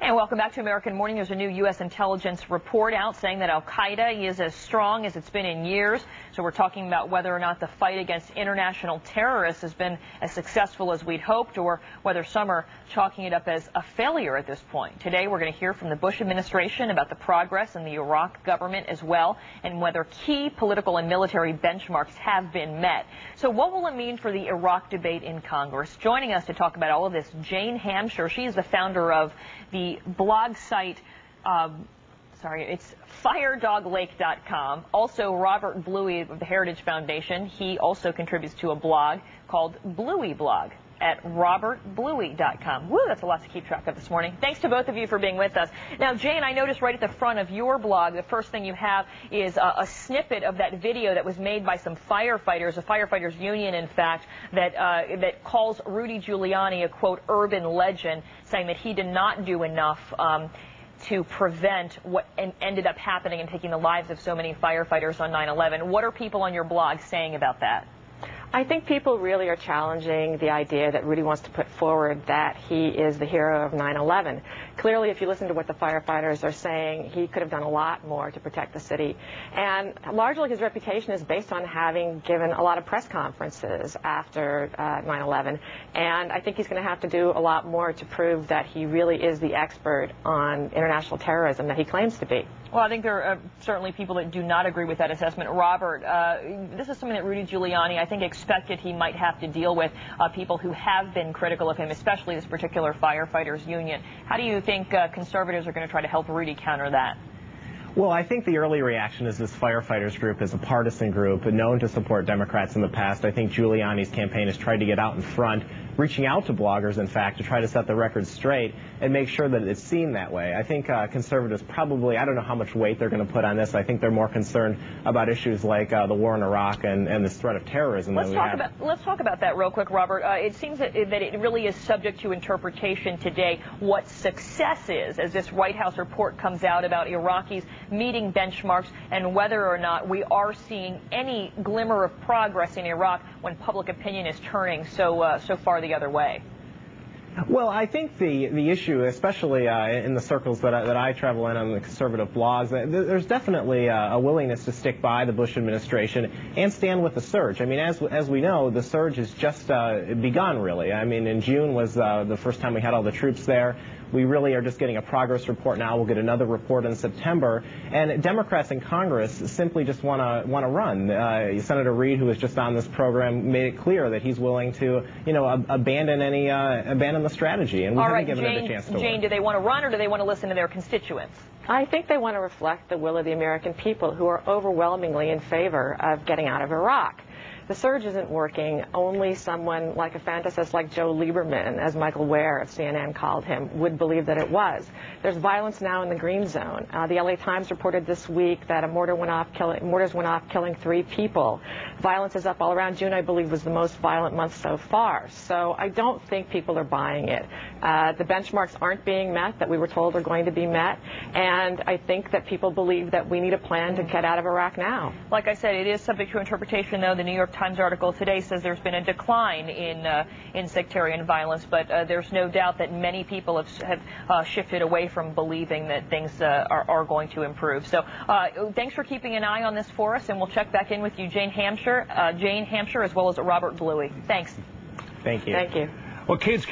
And welcome back to American Morning. There's a new U.S. intelligence report out saying that al-Qaeda is as strong as it's been in years. So we're talking about whether or not the fight against international terrorists has been as successful as we'd hoped, or whether some are chalking it up as a failure at this point. Today we're going to hear from the Bush administration about the progress in the Iraq government as well, and whether key political and military benchmarks have been met. So what will it mean for the Iraq debate in Congress? Joining us to talk about all of this, Jane Hamsher. She is the founder of the blog site, it's firedoglake.com. Also, Robert Bluey of the Heritage Foundation. He also contributes to a blog called Bluey blog at robertbluey.com. Woo, that's a lot to keep track of this morning. Thanks to both of you for being with us. Now, Jane, I noticed right at the front of your blog, the first thing you have is a snippet of that video that was made by some firefighters, a firefighters union, in fact, that calls Rudy Giuliani a, quote, urban legend, saying that he did not do enough to prevent what ended up happening and taking the lives of so many firefighters on 9/11. What are people on your blog saying about that? I think people really are challenging the idea that Rudy wants to put forward that he is the hero of 9/11. Clearly, if you listen to what the firefighters are saying, he could have done a lot more to protect the city. And largely his reputation is based on having given a lot of press conferences after 9/11. And I think he's going to have to do a lot more to prove that he really is the expert on international terrorism that he claims to be. Well, I think there are certainly people that do not agree with that assessment. Robert, this is something that Rudy Giuliani, I think, expected he might have to deal with, people who have been critical of him, especially this particular firefighters union. How do you think conservatives are going to try to help Rudy counter that? Well, I think the early reaction is this firefighters group is a partisan group known to support Democrats in the past. I think Giuliani's campaign has tried to get out in front, reaching out to bloggers, in fact, to try to set the record straight and make sure that it's seen that way. I think conservatives probably, I don't know how much weight they're going to put on this. I think they're more concerned about issues like the war in Iraq and this threat of terrorism that we have. Let's talk about that real quick, Robert. It seems that it really is subject to interpretation today what success is, as this White House report comes out about Iraqis meeting benchmarks and whether or not we are seeing any glimmer of progress in Iraq when public opinion is turning so far the other way. Well, I think the issue, especially in the circles that I travel in on the conservative blogs, there's definitely a willingness to stick by the Bush administration and stand with the surge. I mean, as we know, the surge has just begun, really. I mean, in June was the first time we had all the troops there. We really are just getting a progress report now. We'll get another report in September. And Democrats in Congress simply just want to run. Senator Reid, who was just on this program, made it clear that he's willing to, abandon the strategy. And we haven't given it a chance to Jane, do they want to run or do they want to listen to their constituents? I think they want to reflect the will of the American people, who are overwhelmingly in favor of getting out of Iraq. The surge isn't working. Only someone like a fantasist like Joe Lieberman, as Michael Ware of CNN called him, would believe that it was. There's violence now in the green zone. The LA Times reported this week that mortars went off killing 3 people. Violence is up all around. June, I believe, was the most violent month so far. So I don't think people are buying it. The benchmarks aren't being met that we were told are going to be met. And I think that people believe that we need a plan to get out of Iraq now. Like I said, it is subject to interpretation, though. The New York Times article today says there's been a decline in sectarian violence, but there's no doubt that many people have shifted away from believing that things are going to improve. So thanks for keeping an eye on this for us, and we'll check back in with you, Jane Hamsher, as well as Robert Bluey. Thanks. Thank you. Thank you. Well, kids